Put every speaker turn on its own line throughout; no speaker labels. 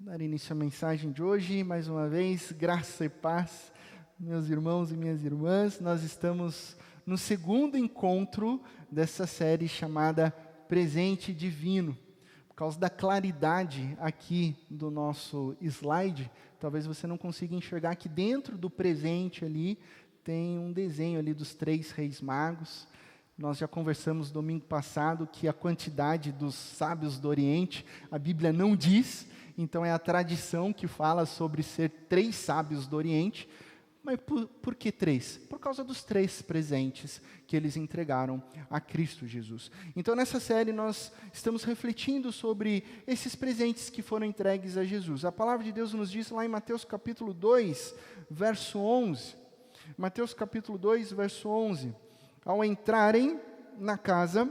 Dar início à mensagem de hoje, mais uma vez, graça e paz, meus irmãos e minhas irmãs. Nós estamos no segundo encontro dessa série chamada Presente Divino. Por causa da claridade aqui do nosso slide, talvez você não consiga enxergar que dentro do presente ali tem um desenho ali dos 3 reis magos. Nós já conversamos domingo passado que a quantidade dos sábios do Oriente, a Bíblia não diz. Então é a tradição que fala sobre ser 3 sábios do Oriente. Mas por que 3? Por causa dos 3 presentes que eles entregaram a Cristo Jesus. Então nessa série nós estamos refletindo sobre esses presentes que foram entregues a Jesus. A palavra de Deus nos diz lá em Mateus capítulo 2, verso 11. Mateus capítulo 2, verso 11. Ao entrarem na casa,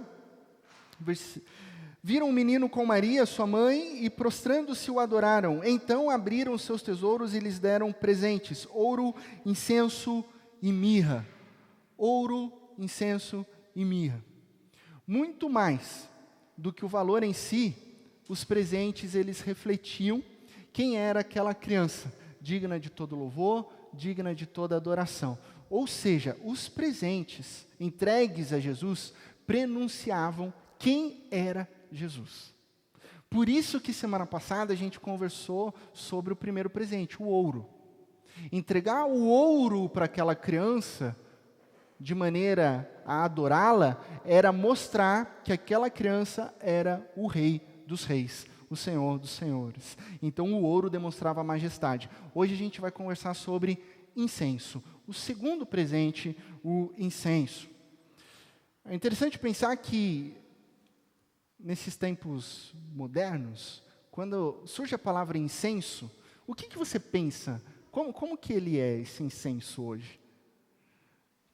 viram um menino com Maria, sua mãe, e prostrando-se o adoraram. Então abriram seus tesouros e lhes deram presentes: ouro, incenso e mirra. Ouro, incenso e mirra. Muito mais do que o valor em si, os presentes eles refletiam quem era aquela criança, digna de todo louvor, digna de toda adoração. Ou seja, os presentes entregues a Jesus prenunciavam quem era Jesus. Por isso que semana passada a gente conversou sobre o primeiro presente, o ouro. Entregar o ouro para aquela criança, de maneira a adorá-la, era mostrar que aquela criança era o rei dos reis, o Senhor dos senhores. Então o ouro demonstrava a majestade. Hoje a gente vai conversar sobre incenso. O segundo presente, o incenso. É interessante pensar que nesses tempos modernos, quando surge a palavra incenso, o que você pensa? Como que ele é, esse incenso hoje?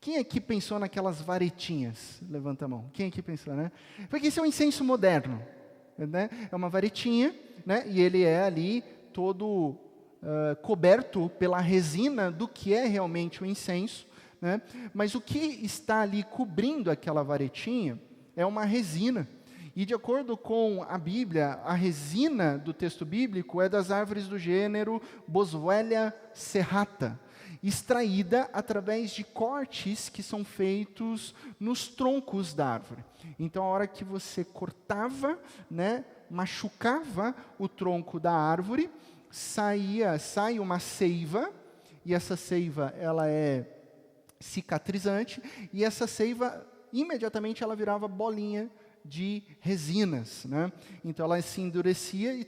Quem aqui pensou naquelas varetinhas? Levanta a mão. Quem aqui pensou, né? Porque isso é um incenso moderno, né? É uma varetinha, né? E ele é ali todo coberto pela resina do que é realmente o incenso, né? Mas o que está ali cobrindo aquela varetinha é uma resina. E de acordo com a Bíblia, a resina do texto bíblico é das árvores do gênero Boswellia serrata, extraída através de cortes que são feitos nos troncos da árvore. Então, a hora que você cortava, né, machucava o tronco da árvore, sai uma seiva, e essa seiva ela é cicatrizante, e essa seiva imediatamente ela virava bolinha de resinas, né? Então ela se endurecia e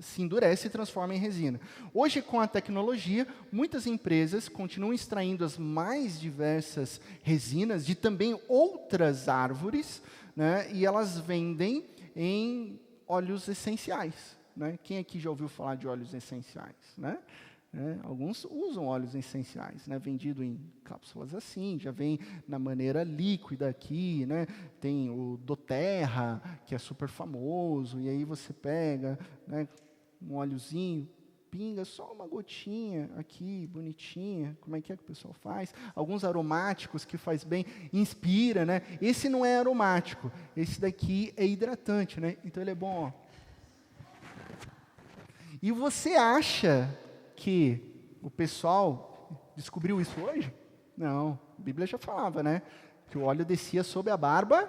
se endurece e transforma em resina. Hoje, com a tecnologia, muitas empresas continuam extraindo as mais diversas resinas de também outras árvores, né? E elas vendem em óleos essenciais, né? Quem aqui já ouviu falar de óleos essenciais, né? Alguns usam óleos essenciais, né? Vendido em cápsulas assim, já vem na maneira líquida aqui, né? Tem o doTERRA, que é super famoso, e aí você pega, né, um óleozinho, pinga só uma gotinha aqui, bonitinha. Como é que o pessoal faz? Alguns aromáticos que faz bem, inspira, né? Esse não é aromático, esse daqui é hidratante, né? Então ele é bom, ó. E você acha que o pessoal descobriu isso hoje? Não, a Bíblia já falava, né? Que o óleo descia sobre a barba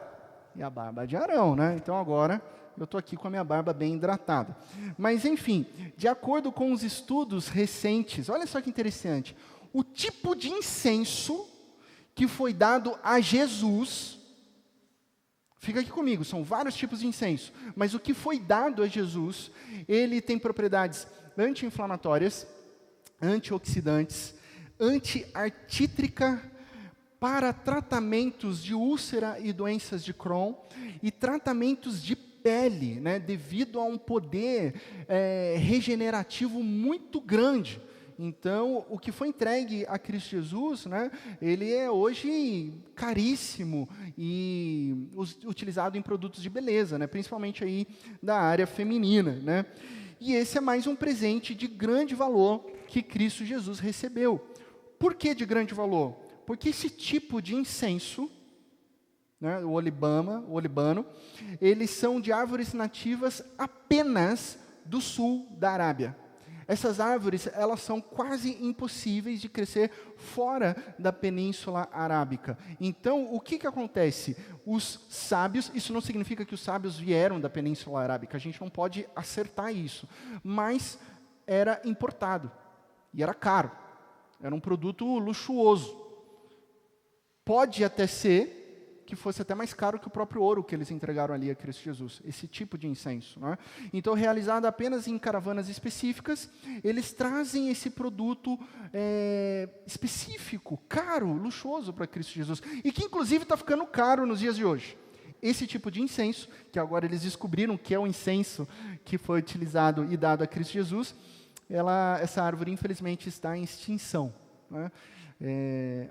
e a barba de Arão, né? Então agora eu estou aqui com a minha barba bem hidratada. Mas enfim, de acordo com os estudos recentes, olha só que interessante, o tipo de incenso que foi dado a Jesus, fica aqui comigo, são vários tipos de incenso, mas o que foi dado a Jesus, ele tem propriedades anti-inflamatórias, antioxidantes, anti-artítrica, para tratamentos de úlcera e doenças de Crohn, e tratamentos de pele, né, devido a um poder regenerativo muito grande. Então, o que foi entregue a Cristo Jesus, né, ele é hoje caríssimo e utilizado em produtos de beleza, né, principalmente aí da área feminina, né. E esse é mais um presente de grande valor que Cristo Jesus recebeu. Por que de grande valor? Porque esse tipo de incenso, né, o olibano, eles são de árvores nativas apenas do sul da Arábia. Essas árvores, elas são quase impossíveis de crescer fora da Península Arábica. Então, o que acontece? Os sábios, isso não significa que os sábios vieram da Península Arábica, a gente não pode acertar isso, mas era importado e era caro, era um produto luxuoso. Pode até ser que fosse até mais caro que o próprio ouro que eles entregaram ali a Cristo Jesus, esse tipo de incenso, né? Então, realizado apenas em caravanas específicas, eles trazem esse produto específico, caro, luxuoso para Cristo Jesus, e que inclusive está ficando caro nos dias de hoje. Esse tipo de incenso, que agora eles descobriram que é o incenso que foi utilizado e dado a Cristo Jesus, essa árvore infelizmente está em extinção, né?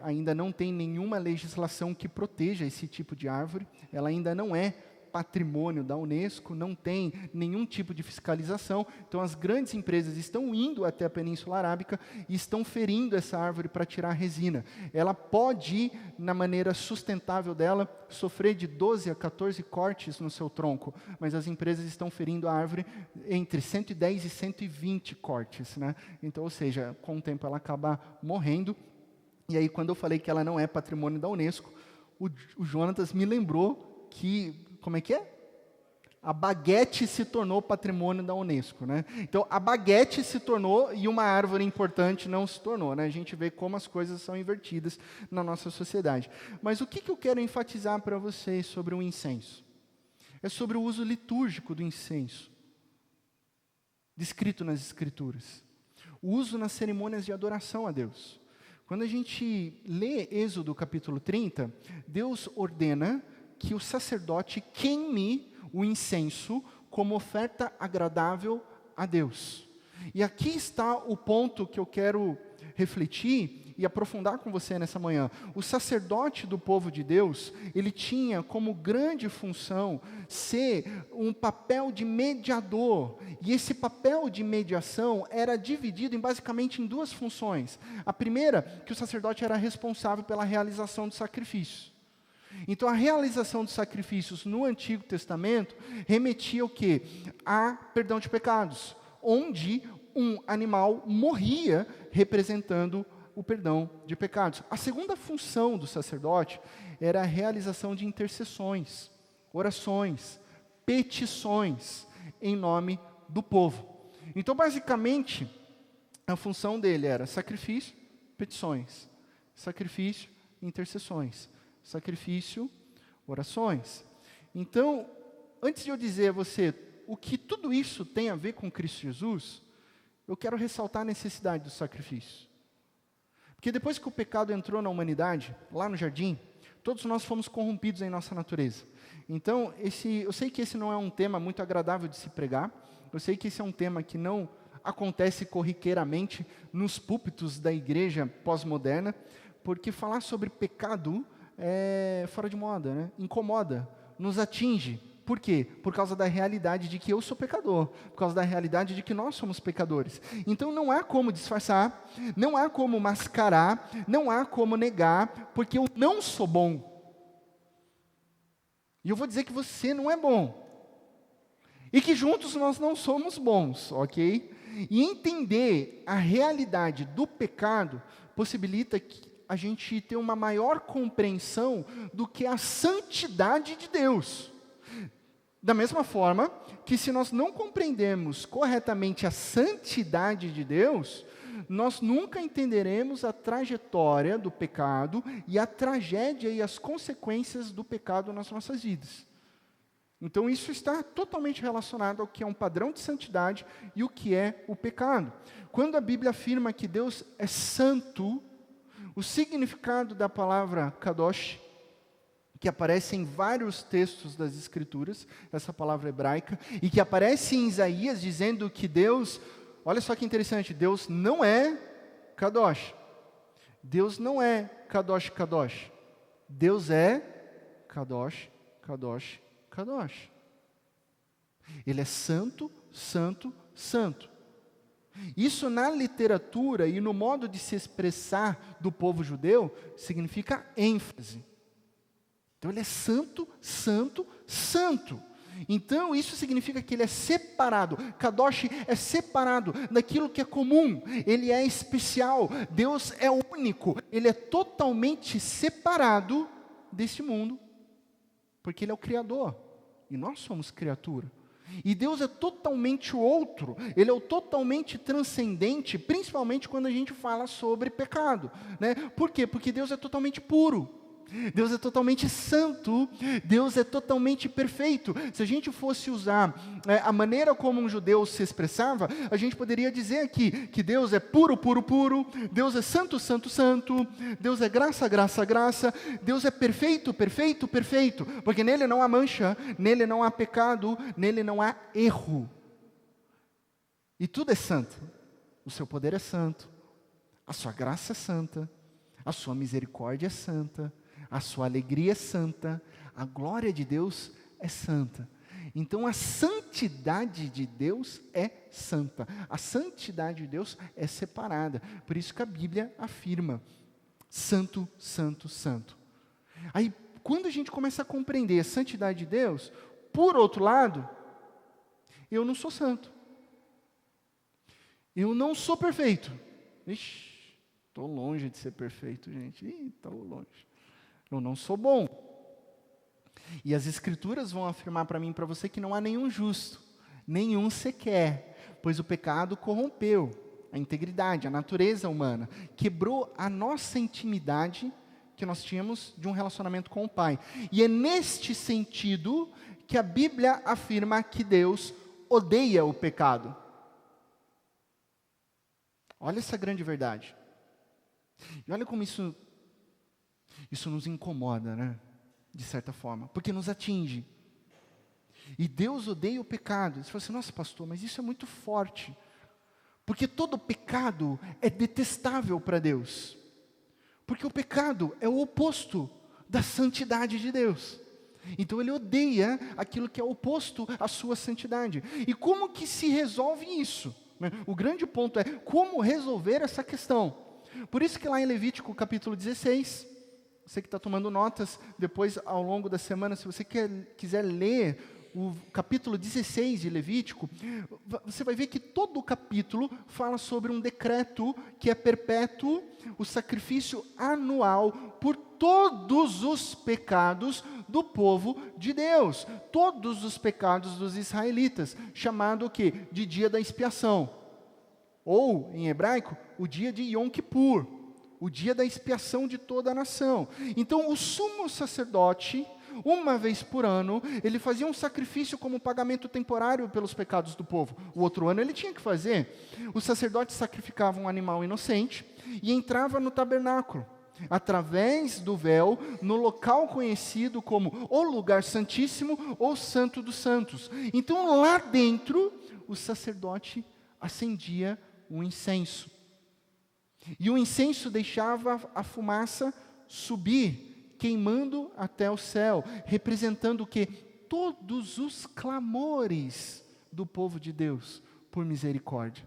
Ainda não tem nenhuma legislação que proteja esse tipo de árvore, ela ainda não é patrimônio da Unesco, não tem nenhum tipo de fiscalização, então as grandes empresas estão indo até a Península Arábica e estão ferindo essa árvore para tirar a resina. Ela pode, na maneira sustentável dela, sofrer de 12 a 14 cortes no seu tronco, mas as empresas estão ferindo a árvore entre 110 e 120 cortes, né? Então, ou seja, com o tempo ela acaba morrendo. E aí, quando eu falei que ela não é patrimônio da Unesco, o Jonatas me lembrou que, como é que é? A baguete se tornou patrimônio da Unesco, né? Então, a baguete se tornou e uma árvore importante não se tornou, né? A gente vê como as coisas são invertidas na nossa sociedade. Mas o que eu quero enfatizar para vocês sobre o incenso? É sobre o uso litúrgico do incenso, descrito nas Escrituras. O uso nas cerimônias de adoração a Deus. Quando a gente lê Êxodo capítulo 30, Deus ordena que o sacerdote queime o incenso como oferta agradável a Deus. E aqui está o ponto que eu quero refletir e aprofundar com você nessa manhã. O sacerdote do povo de Deus, ele tinha como grande função ser um papel de mediador. E esse papel de mediação era dividido basicamente em duas funções. A primeira, que o sacerdote era responsável pela realização do sacrifício. Então, a realização dos sacrifícios no Antigo Testamento remetia ao quê? A perdão de pecados, onde um animal morria representando o perdão de pecados. A segunda função do sacerdote era a realização de intercessões, orações, petições em nome do povo. Então, basicamente, a função dele era sacrifício, petições, sacrifício, intercessões, sacrifício, orações. Então, antes de eu dizer a você o que tudo isso tem a ver com Cristo Jesus, eu quero ressaltar a necessidade do sacrifício. Porque depois que o pecado entrou na humanidade, lá no jardim, todos nós fomos corrompidos em nossa natureza. Então, eu sei que esse não é um tema muito agradável de se pregar, eu sei que esse é um tema que não acontece corriqueiramente nos púlpitos da igreja pós-moderna, porque falar sobre pecado é fora de moda, né? Incomoda, nos atinge. Por quê? Por causa da realidade de que eu sou pecador, por causa da realidade de que nós somos pecadores. Então não há como disfarçar, não há como mascarar, não há como negar, porque eu não sou bom. E eu vou dizer que você não é bom. E que juntos nós não somos bons, ok? E entender a realidade do pecado possibilita que a gente ter uma maior compreensão do que a santidade de Deus. Da mesma forma que se nós não compreendermos corretamente a santidade de Deus, nós nunca entenderemos a trajetória do pecado e a tragédia e as consequências do pecado nas nossas vidas. Então isso está totalmente relacionado ao que é um padrão de santidade e o que é o pecado. Quando a Bíblia afirma que Deus é santo, o significado da palavra kadosh, que aparece em vários textos das Escrituras, essa palavra hebraica, e que aparece em Isaías dizendo que Deus, olha só que interessante, Deus não é kadosh. Deus não é kadosh, kadosh. Deus é kadosh, kadosh, kadosh. Ele é santo, santo, santo. Isso na literatura e no modo de se expressar do povo judeu significa ênfase. Então ele é santo, santo, santo. Então, isso significa que ele é separado. Kadosh é separado daquilo que é comum. Ele é especial. Deus é único. Ele é totalmente separado deste mundo, porque ele é o Criador. E nós somos criatura. E Deus é totalmente outro. Ele é o totalmente transcendente, principalmente quando a gente fala sobre pecado, né? Por quê? Porque Deus é totalmente puro. Deus é totalmente santo, Deus é totalmente perfeito. Se a gente fosse usar a maneira como um judeu se expressava, a gente poderia dizer aqui que Deus é puro, puro, puro, Deus é santo, santo, santo, Deus é graça, graça, graça, Deus é perfeito, perfeito, perfeito, porque nele não há mancha, nele não há pecado, nele não há erro. E tudo é santo. O seu poder é santo, a sua graça é santa, a sua misericórdia é santa, a sua alegria é santa, a glória de Deus é santa. Então a santidade de Deus é santa, a santidade de Deus é separada. Por isso que a Bíblia afirma, santo, santo, santo. Aí quando a gente começa a compreender a santidade de Deus, por outro lado, eu não sou santo. Eu não sou perfeito. Estou longe de ser perfeito, gente. Estou longe. Eu não sou bom. E as Escrituras vão afirmar para mim e para você que não há nenhum justo, nenhum sequer, pois o pecado corrompeu a integridade, a natureza humana, quebrou a nossa intimidade que nós tínhamos de um relacionamento com o Pai. E é neste sentido que a Bíblia afirma que Deus odeia o pecado. Olha essa grande verdade. E olha como isso nos incomoda, né? De certa forma, porque nos atinge. E Deus odeia o pecado. Você fala assim, nossa pastor, mas isso é muito forte. Porque todo pecado é detestável para Deus. Porque o pecado é o oposto da santidade de Deus. Então ele odeia aquilo que é oposto à sua santidade. E como que se resolve isso? O grande ponto é como resolver essa questão. Por isso que lá em Levítico capítulo 16, você que está tomando notas, depois ao longo da semana, se você quiser ler o capítulo 16 de Levítico, você vai ver que todo o capítulo fala sobre um decreto que é perpétuo, o sacrifício anual por todos os pecados do povo de Deus, todos os pecados dos israelitas, chamado o quê? De dia da expiação, ou em hebraico, o dia de Yom Kippur, o dia da expiação de toda a nação. Então o sumo sacerdote, uma vez por ano, ele fazia um sacrifício como pagamento temporário pelos pecados do povo. O outro ano ele tinha que fazer. O sacerdote sacrificava um animal inocente e entrava no tabernáculo, através do véu, no local conhecido como o lugar santíssimo ou santo dos santos. Então lá dentro, o sacerdote acendia um incenso. E o incenso deixava a fumaça subir, queimando até o céu, representando o quê? Todos os clamores do povo de Deus por misericórdia.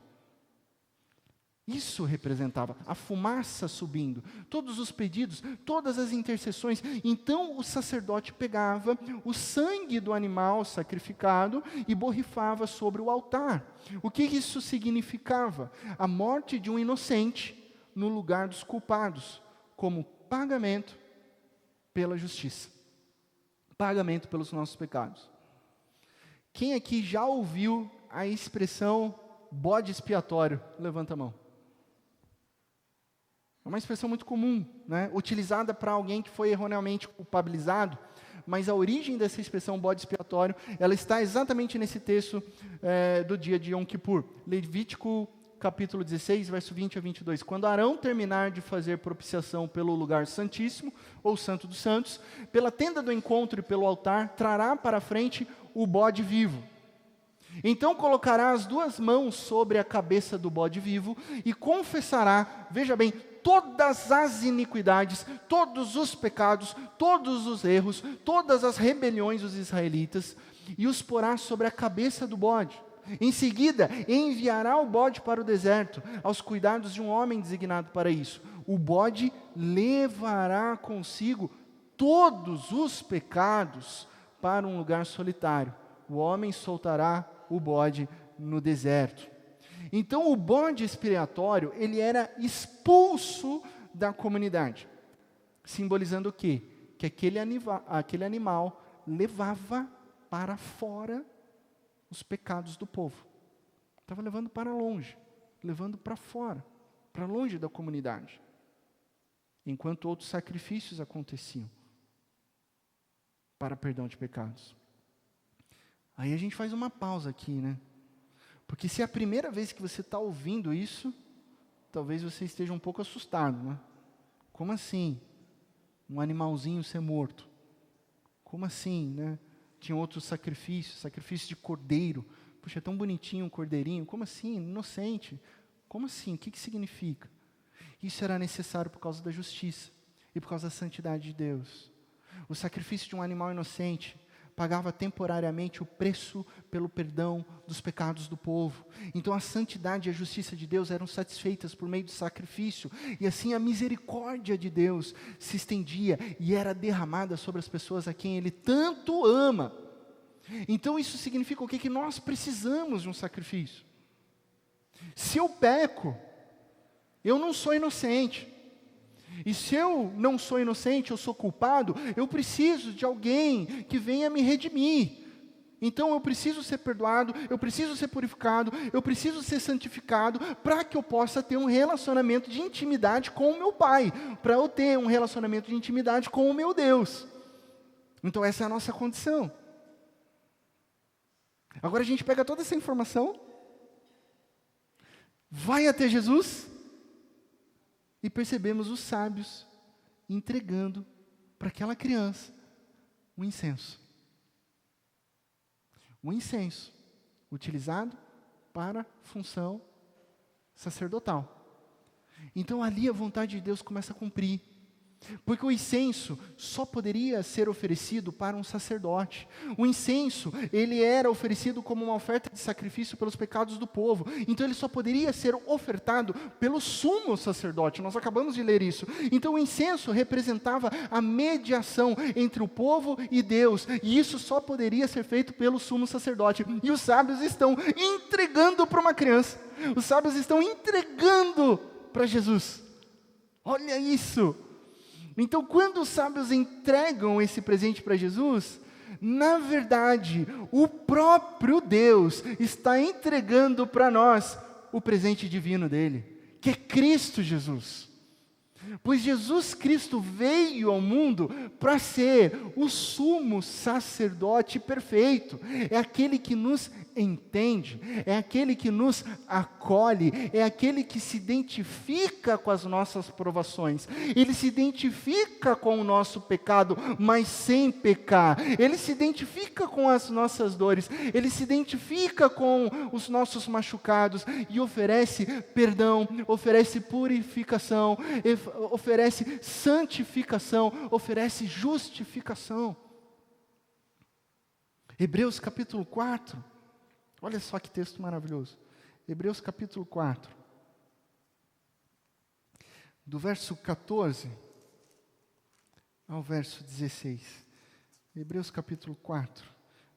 Isso representava a fumaça subindo, todos os pedidos, todas as intercessões. Então o sacerdote pegava o sangue do animal sacrificado e borrifava sobre o altar. O que isso significava? A morte de um inocente no lugar dos culpados, como pagamento pela justiça, pagamento pelos nossos pecados. Quem aqui já ouviu a expressão bode expiatório? Levanta a mão. É uma expressão muito comum, né? Utilizada para alguém que foi erroneamente culpabilizado, mas a origem dessa expressão bode expiatório, ela está exatamente nesse texto do dia de Yom Kippur, Levítico capítulo 16, verso 20 a 22. Quando Arão terminar de fazer propiciação pelo lugar santíssimo, ou santo dos santos, pela tenda do encontro e pelo altar, trará para a frente o bode vivo. Então colocará as duas mãos sobre a cabeça do bode vivo e confessará, veja bem, todas as iniquidades, todos os pecados, todos os erros, todas as rebeliões dos israelitas, e os porá sobre a cabeça do bode. Em seguida, enviará o bode para o deserto, aos cuidados de um homem designado para isso. O bode levará consigo todos os pecados para um lugar solitário, o homem soltará o bode no deserto. Então o bode expiatório, ele era expulso da comunidade, simbolizando o quê? Que aquele animal levava para fora os pecados do povo. Estava levando para longe, levando para fora, para longe da comunidade. Enquanto outros sacrifícios aconteciam para perdão de pecados. Aí a gente faz uma pausa aqui, né? Porque se é a primeira vez que você está ouvindo isso, talvez você esteja um pouco assustado, né? Como assim? Um animalzinho ser morto? Como assim, né? Tinha outros sacrifícios, sacrifício de cordeiro. Puxa, é tão bonitinho um cordeirinho. Como assim? Inocente. Como assim? O que significa? Isso era necessário por causa da justiça e por causa da santidade de Deus. O sacrifício de um animal inocente pagava temporariamente o preço pelo perdão dos pecados do povo. Então a santidade e a justiça de Deus eram satisfeitas por meio do sacrifício, e assim a misericórdia de Deus se estendia e era derramada sobre as pessoas a quem Ele tanto ama. Então isso significa o quê? Que nós precisamos de um sacrifício. Se eu peco, eu não sou inocente. E se eu não sou inocente, eu sou culpado, eu preciso de alguém que venha me redimir. Então eu preciso ser perdoado, eu preciso ser purificado, eu preciso ser santificado, para que eu possa ter um relacionamento de intimidade com o meu Pai, para eu ter um relacionamento de intimidade com o meu Deus. Então essa é a nossa condição. Agora a gente pega toda essa informação, vai até Jesus, e percebemos os sábios entregando para aquela criança um incenso. Um incenso utilizado para função sacerdotal. Então ali a vontade de Deus começa a cumprir. Porque o incenso só poderia ser oferecido para um sacerdote. O incenso, ele era oferecido como uma oferta de sacrifício pelos pecados do povo. Então ele só poderia ser ofertado pelo sumo sacerdote. Nós acabamos de ler isso. Então o incenso representava a mediação entre o povo e Deus. E isso só poderia ser feito pelo sumo sacerdote. E os sábios estão entregando para uma criança. Os sábios estão entregando para Jesus. Olha isso! Então, quando os sábios entregam esse presente para Jesus, na verdade, o próprio Deus está entregando para nós o presente divino dele, que é Cristo Jesus. Pois Jesus Cristo veio ao mundo para ser o sumo sacerdote perfeito. É aquele que nos entende, é aquele que nos acolhe, é aquele que se identifica com as nossas provações. Ele se identifica com o nosso pecado, mas sem pecar. Ele se identifica com as nossas dores, ele se identifica com os nossos machucados e oferece perdão, oferece purificação, oferece santificação, oferece justificação. Hebreus capítulo 4, olha só que texto maravilhoso. Hebreus capítulo 4, do verso 14 ao verso 16. Hebreus capítulo 4,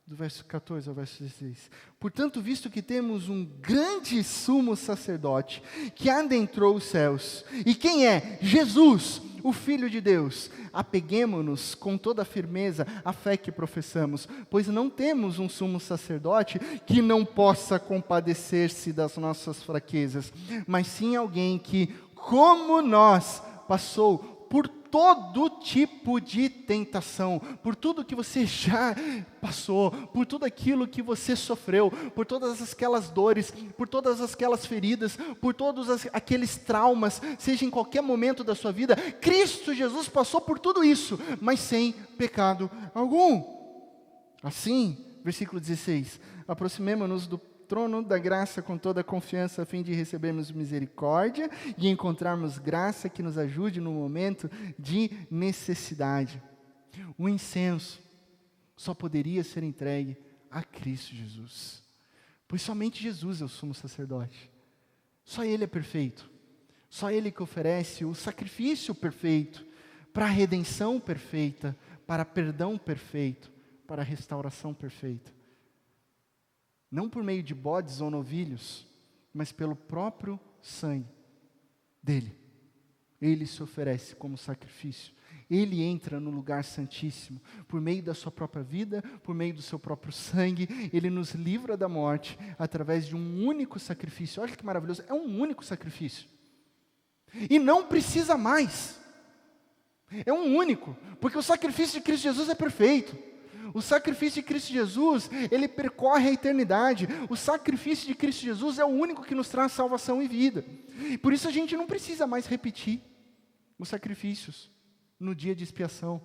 do verso 14 ao verso 16. Portanto, visto que temos um grande sumo sacerdote que adentrou os céus, e quem é? Jesus, o Filho de Deus. Apeguemo-nos com toda a firmeza à fé que professamos, pois não temos um sumo sacerdote que não possa compadecer-se das nossas fraquezas, mas sim alguém que, como nós, passou por todo tipo de tentação, por tudo que você já passou, por tudo aquilo que você sofreu, por todas aquelas dores, por todas aquelas feridas, por todos aqueles traumas, seja em qualquer momento da sua vida, Cristo Jesus passou por tudo isso, mas sem pecado algum. Assim, versículo 16, aproximemo-nos do trono da graça com toda a confiança, a fim de recebermos misericórdia e encontrarmos graça que nos ajude no momento de necessidade. O incenso só poderia ser entregue a Cristo Jesus, pois somente Jesus é o sumo sacerdote. Só Ele é perfeito, só Ele que oferece o sacrifício perfeito, para a redenção perfeita, para perdão perfeito, para a restauração perfeita. não por meio de bodes ou novilhos, mas pelo próprio sangue dele. Ele se oferece como sacrifício. Ele entra no lugar santíssimo, por meio da sua própria vida, por meio do seu próprio sangue. Ele nos livra da morte, através de um único sacrifício. Olha que maravilhoso, é um único sacrifício. E não precisa mais. É um único, porque o sacrifício de Cristo Jesus é perfeito. O sacrifício de Cristo Jesus, ele percorre a eternidade. O sacrifício de Cristo Jesus é o único que nos traz salvação e vida. Por isso a gente não precisa mais repetir os sacrifícios no dia de expiação.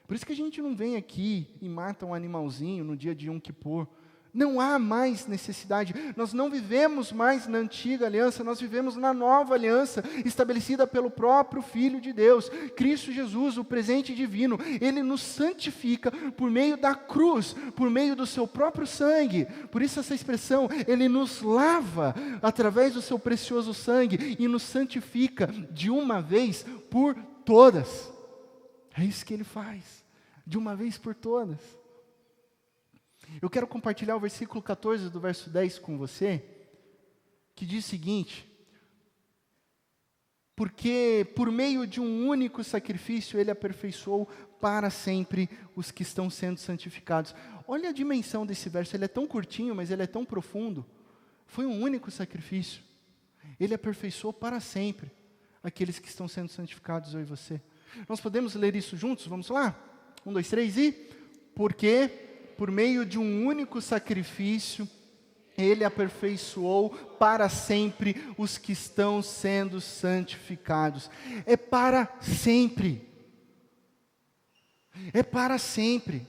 Por isso que a gente não vem aqui e mata um animalzinho no dia de Yom Kippur. Não há mais necessidade. Nós não vivemos mais na antiga aliança, nós vivemos na nova aliança, estabelecida pelo próprio Filho de Deus, Cristo Jesus, o presente divino. Ele nos santifica por meio da cruz, por meio do seu próprio sangue. Por isso essa expressão, ele nos lava através do seu precioso sangue e nos santifica de uma vez por todas. É isso que ele faz, de uma vez por todas. Eu quero compartilhar o versículo 14 do verso 10 com você, que diz o seguinte: porque por meio de um único sacrifício ele aperfeiçoou para sempre os que estão sendo santificados. Olha a dimensão desse verso, ele é tão curtinho, mas ele é tão profundo. Foi um único sacrifício. Ele aperfeiçoou para sempre aqueles que estão sendo santificados, eu e você. Nós podemos ler isso juntos? Vamos lá? 1, 2, 3 e... Porque por meio de um único sacrifício, ele aperfeiçoou para sempre os que estão sendo santificados. É para sempre. É para sempre.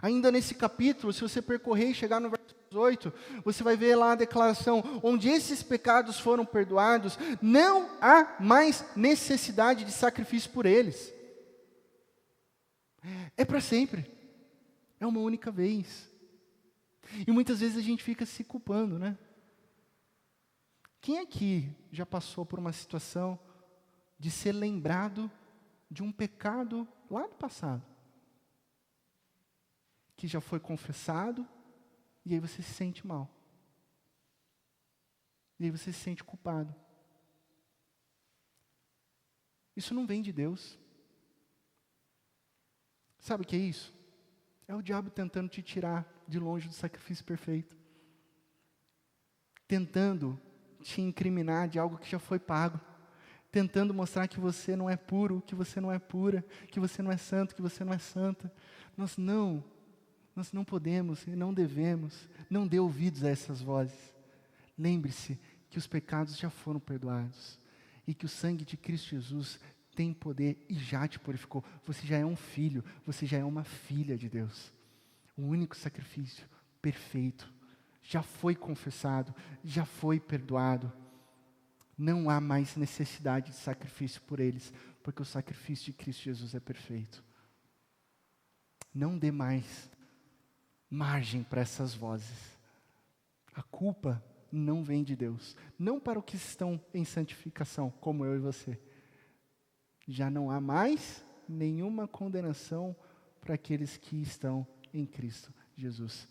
Ainda nesse capítulo, se você percorrer e chegar no verso 18, você vai ver lá a declaração: onde esses pecados foram perdoados, não há mais necessidade de sacrifício por eles. É para sempre. É uma única vez. E muitas vezes a gente fica se culpando, né? Quem aqui já passou por uma situação de ser lembrado de um pecado lá do passado? Que já foi confessado, e aí você se sente mal. E aí você se sente culpado. Isso não vem de Deus. Sabe o que é isso? É o diabo tentando te tirar de longe do sacrifício perfeito. Tentando te incriminar de algo que já foi pago. Tentando mostrar que você não é puro, que você não é pura, que você não é santo, que você não é santa. Nós não podemos e não devemos, não dê ouvidos a essas vozes. Lembre-se que os pecados já foram perdoados e que o sangue de Cristo Jesus tem poder e já te purificou. Você já é um filho, você já é uma filha de Deus. O único sacrifício perfeito já foi confessado, já foi perdoado. Não há mais necessidade de sacrifício por eles, porque o sacrifício de Cristo Jesus é perfeito. Não dê mais margem para essas vozes. A culpa não vem de Deus. Não para os que estão em santificação, como eu e você. Já não há mais nenhuma condenação para aqueles que estão em Cristo Jesus.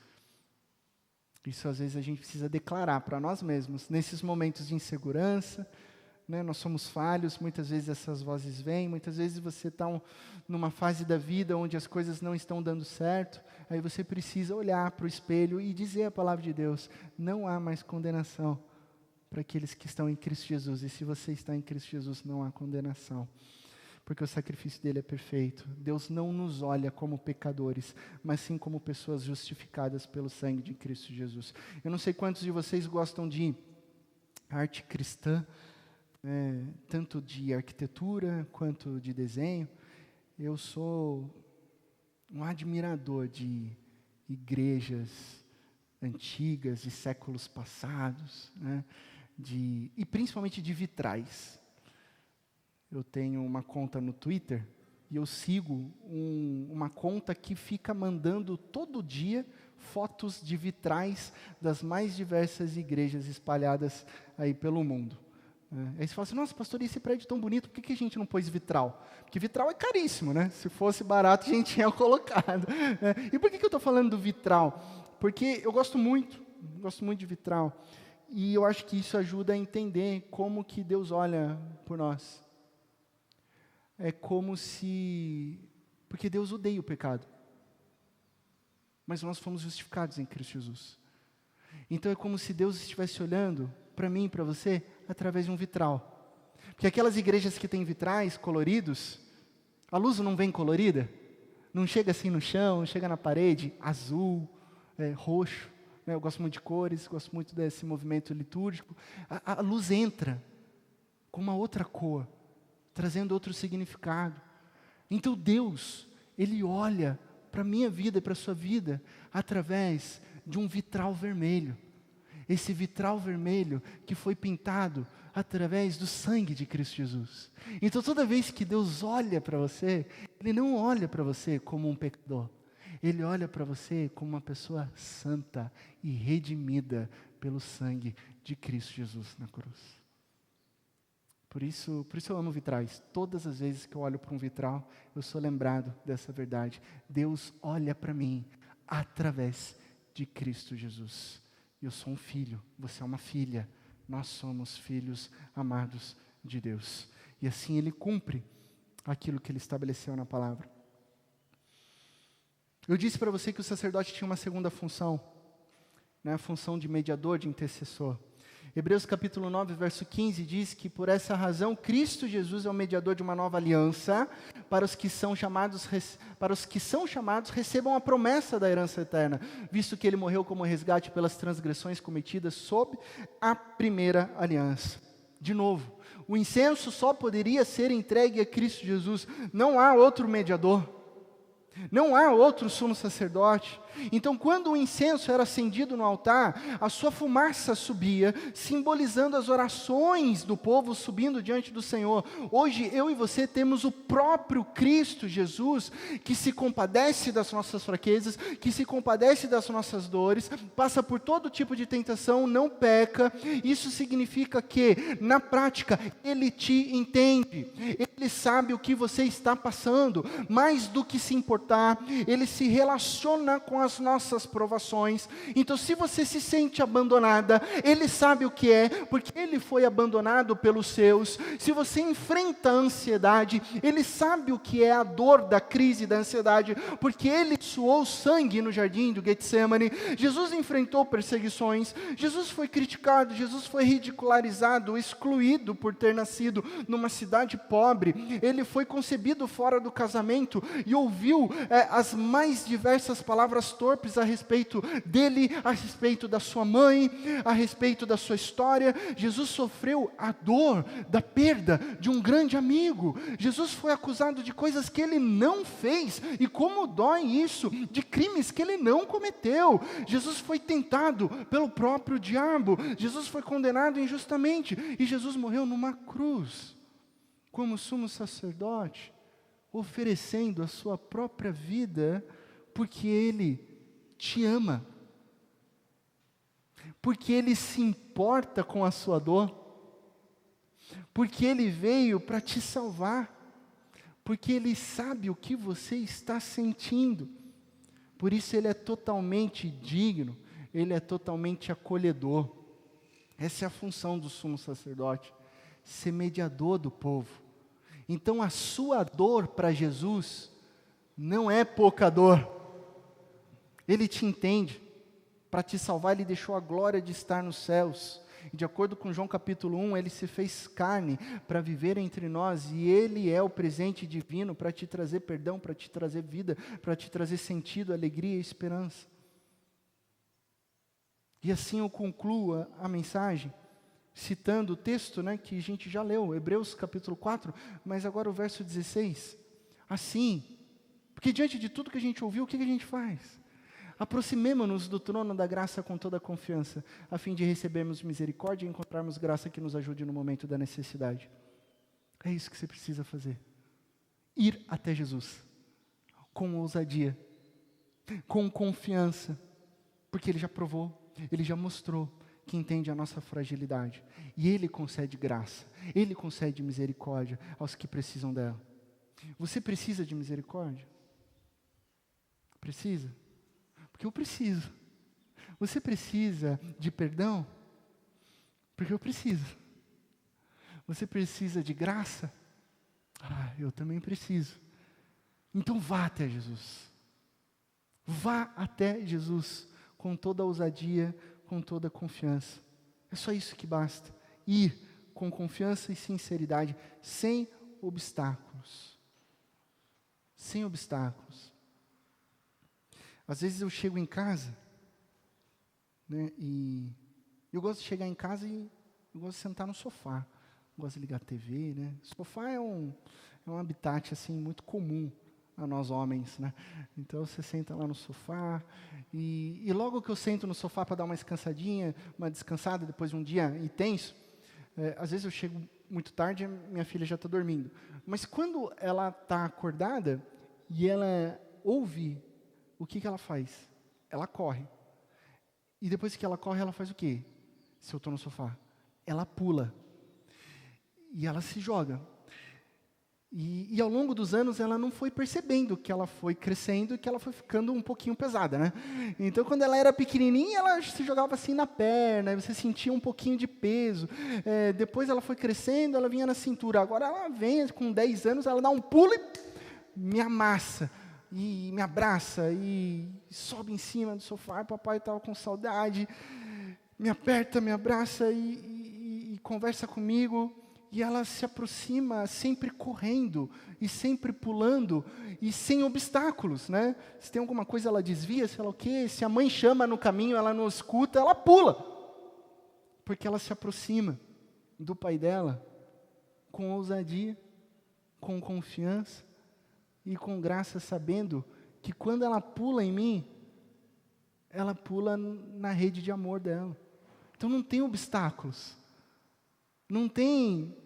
Isso às vezes a gente precisa declarar para nós mesmos, nesses momentos de insegurança, né, nós somos falhos, muitas vezes essas vozes vêm, muitas vezes você está numa fase da vida onde as coisas não estão dando certo, aí você precisa olhar para o espelho e dizer a palavra de Deus: não há mais condenação para aqueles que estão em Cristo Jesus, e se você está em Cristo Jesus, não há condenação. Porque o sacrifício dele é perfeito. Deus não nos olha como pecadores, mas sim como pessoas justificadas pelo sangue de Cristo Jesus. Eu não sei quantos de vocês gostam de arte cristã, tanto de arquitetura quanto de desenho. Eu sou um admirador de igrejas antigas, de séculos passados, né, e principalmente de vitrais. Eu tenho uma conta no Twitter e eu sigo uma conta que fica mandando todo dia fotos de vitrais das mais diversas igrejas espalhadas aí pelo mundo. Aí você fala assim: nossa, pastor, esse prédio tão bonito, por que a gente não pôs vitral? Porque vitral é caríssimo, né? Se fosse barato, a gente tinha colocado. E por que eu estou falando do vitral? porque eu gosto muito de vitral. E eu acho que isso ajuda a entender como que Deus olha por nós. É como se... Porque Deus odeia o pecado. Mas nós fomos justificados em Cristo Jesus. Então é como se Deus estivesse olhando para mim e para você através de um vitral. Porque aquelas igrejas que têm vitrais coloridos, a luz não vem colorida, não chega assim no chão, chega na parede, azul, roxo. Eu gosto muito de cores, gosto muito desse movimento litúrgico. A luz entra com uma outra cor, trazendo outro significado. Então Deus, Ele olha para a minha vida e para a sua vida através de um vitral vermelho. Esse vitral vermelho que foi pintado através do sangue de Cristo Jesus. Então toda vez que Deus olha para você, Ele não olha para você como um pecador. Ele olha para você como uma pessoa santa e redimida pelo sangue de Cristo Jesus na cruz. Por isso eu amo vitrais. Todas as vezes que eu olho para um vitral, eu sou lembrado dessa verdade. Deus olha para mim através de Cristo Jesus. Eu sou um filho, você é uma filha. Nós somos filhos amados de Deus. E assim Ele cumpre aquilo que Ele estabeleceu na palavra. Eu disse para você que o sacerdote tinha uma segunda função, né? A função de mediador, de intercessor. Hebreus capítulo 9, verso 15 diz que por essa razão Cristo Jesus é o mediador de uma nova aliança, para os que são chamados recebam a promessa da herança eterna, visto que Ele morreu como resgate pelas transgressões cometidas sob a primeira aliança. De novo, o incenso só poderia ser entregue a Cristo Jesus, não há outro mediador. Não há outro sumo sacerdote. Então, quando o incenso era acendido no altar, a sua fumaça subia, simbolizando as orações do povo subindo diante do Senhor. Hoje, eu e você temos o próprio Cristo Jesus, que se compadece das nossas fraquezas, que se compadece das nossas dores, passa por todo tipo de tentação, não peca. Isso significa que, na prática, Ele te entende. Ele sabe o que você está passando. Mais do que se importar, Ele se relaciona com as nossas provações. Então, se você se sente abandonada, Ele sabe o que é, porque Ele foi abandonado pelos seus. Se você enfrenta a ansiedade, Ele sabe o que é a dor da crise da ansiedade, porque Ele suou sangue no jardim do Getsemane. Jesus enfrentou perseguições, Jesus foi criticado, Jesus foi ridicularizado, excluído por ter nascido numa cidade pobre. Ele foi concebido fora do casamento e ouviu as mais diversas palavras torpes a respeito dele, a respeito da sua mãe, a respeito da sua história. Jesus sofreu a dor da perda de um grande amigo. Jesus foi acusado de coisas que ele não fez, e como dói isso, de crimes que ele não cometeu. Jesus foi tentado pelo próprio diabo, Jesus foi condenado injustamente, e Jesus morreu numa cruz, como sumo sacerdote, oferecendo a sua própria vida, porque Ele te ama, porque Ele se importa com a sua dor, porque Ele veio para te salvar, porque Ele sabe o que você está sentindo. Por isso Ele é totalmente digno, Ele é totalmente acolhedor. Essa é a função do sumo sacerdote, ser mediador do povo. Então a sua dor para Jesus não é pouca dor. Ele te entende. Para te salvar, Ele deixou a glória de estar nos céus. E de acordo com João capítulo 1, Ele se fez carne para viver entre nós. E Ele é o presente divino para te trazer perdão, para te trazer vida, para te trazer sentido, alegria e esperança. E assim eu concluo a mensagem, citando o texto, que a gente já leu, Hebreus capítulo 4, mas agora o verso 16. Assim, porque diante de tudo que a gente ouviu, o que a gente faz? Aproximemo-nos do trono da graça com toda a confiança, a fim de recebermos misericórdia e encontrarmos graça que nos ajude no momento da necessidade. É isso que você precisa fazer. Ir até Jesus, com ousadia, com confiança, porque Ele já provou, Ele já mostrou que entende a nossa fragilidade. E Ele concede graça, Ele concede misericórdia aos que precisam dela. Você precisa de misericórdia? Precisa? Porque eu preciso. Você precisa de perdão? Porque eu preciso. Você precisa de graça? Eu também preciso. Então vá até Jesus. Vá até Jesus com toda a ousadia, com toda a confiança. É só isso que basta. Ir com confiança e sinceridade, sem obstáculos. Sem obstáculos. Às vezes eu chego em casa, né, e eu gosto de chegar em casa e eu gosto de sentar no sofá. Eu gosto de ligar a TV, né? O sofá é um habitat assim, muito comum a nós homens, né? Então você senta lá no sofá e logo que eu sento no sofá para dar uma descansadinha, uma descansada depois de um dia intenso, às vezes eu chego muito tarde e minha filha já está dormindo. Mas quando ela está acordada e ela ouve, o que ela faz? Ela corre. E depois que ela corre, ela faz o quê? Se eu estou no sofá? Ela pula. E ela se joga. E ao longo dos anos, ela não foi percebendo que ela foi crescendo e que ela foi ficando um pouquinho pesada, né? Então, quando ela era pequenininha, ela se jogava assim na perna, você sentia um pouquinho de peso. Depois ela foi crescendo, ela vinha na cintura. Agora ela vem, com 10 anos, ela dá um pulo e me amassa, e me abraça, e sobe em cima do sofá. Papai estava com saudade, me aperta, me abraça e conversa comigo. E ela se aproxima sempre correndo, e sempre pulando, e sem obstáculos, né? Se tem alguma coisa, ela desvia, sei lá o quê. Se a mãe chama no caminho, ela não escuta, ela pula. Porque ela se aproxima do pai dela com ousadia, com confiança e com graça, sabendo que quando ela pula em mim, ela pula na rede de amor dela. Então não tem obstáculos. Não tem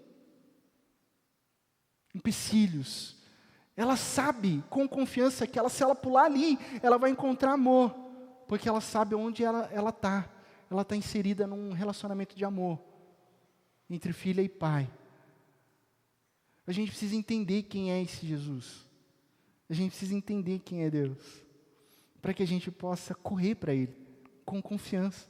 empecilhos. Ela sabe com confiança que se ela pular ali, ela vai encontrar amor, porque ela sabe onde ela está. Ela está inserida num relacionamento de amor entre filha e pai. A gente precisa entender quem é esse Jesus. A gente precisa entender quem é Deus, para que a gente possa correr para Ele com confiança,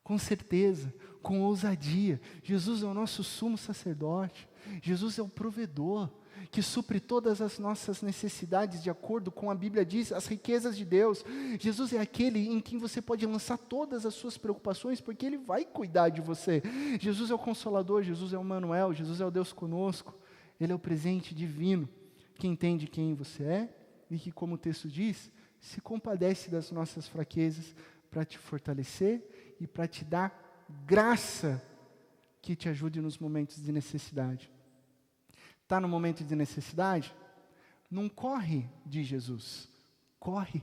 com certeza, com ousadia. Jesus é o nosso sumo sacerdote. Jesus é o provedor, que supre todas as nossas necessidades de acordo com a Bíblia diz, as riquezas de Deus. Jesus é aquele em quem você pode lançar todas as suas preocupações, porque Ele vai cuidar de você. Jesus é o Consolador, Jesus é o Emmanuel, Jesus é o Deus conosco. Ele é o presente divino, que entende quem você é e que, como o texto diz, se compadece das nossas fraquezas para te fortalecer e para te dar graça que te ajude nos momentos de necessidade. Está no momento de necessidade? Não corre de Jesus, corre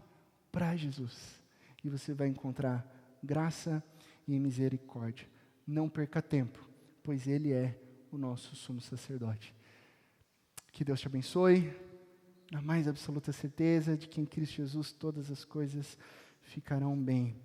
para Jesus. E você vai encontrar graça e misericórdia. Não perca tempo, pois Ele é o nosso sumo sacerdote. Que Deus te abençoe, na mais absoluta certeza de que em Cristo Jesus todas as coisas ficarão bem.